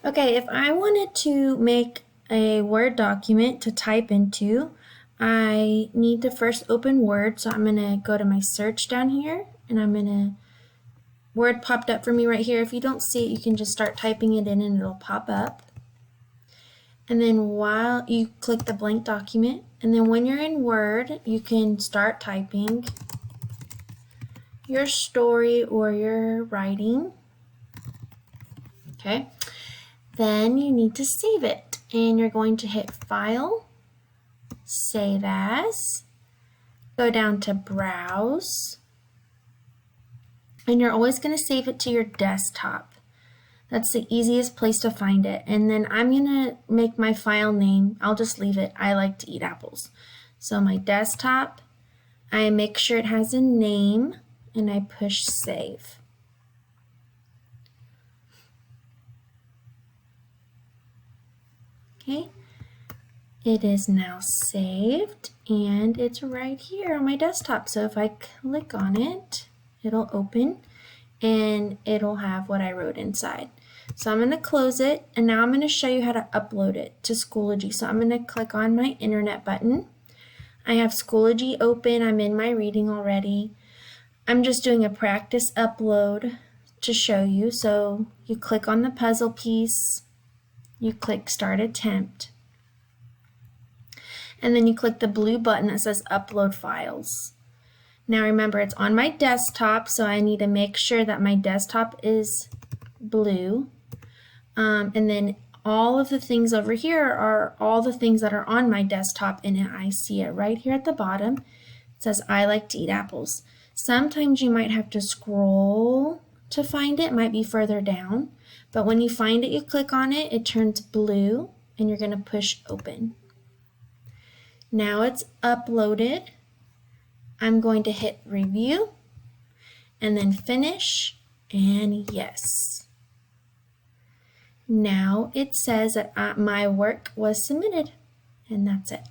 Okay, if I wanted to make a Word document to type into, I need to first open Word. So I'm going to go to my search down here and Word popped up for me right here. If you don't see it, you can just start typing it in and it'll pop up. And then while you click the blank document, and then when you're in Word, you can start typing your story or your writing. Okay. Then you need to save it, and you're going to hit File, Save As, go down to Browse, and you're always going to save it to your desktop. That's the easiest place to find it. And then I'm going to make my file name, I'll just leave it, I like to eat apples. So my desktop, I make sure it has a name, and I push Save. Okay, it is now saved and it's right here on my desktop. So if I click on it, it'll open and it'll have what I wrote inside. So I'm going to close it, and now I'm going to show you how to upload it to Schoology. So I'm going to click on my internet button. I have Schoology open. I'm in my reading already. I'm just doing a practice upload to show you. So you click on the puzzle piece, you click Start Attempt, and then you click the blue button that says Upload Files. Now remember, it's on my desktop, so I need to make sure that my desktop is blue. And then all of the things over here are all the things that are on my desktop, and I see it right here at the bottom. It says, I like to eat apples. Sometimes you might have to scroll to find it. It might be further down. But when you find it, you click on it, it turns blue, and you're going to push Open. Now it's uploaded. I'm going to hit Review, and then Finish, and Yes. Now it says that my work was submitted, and that's it.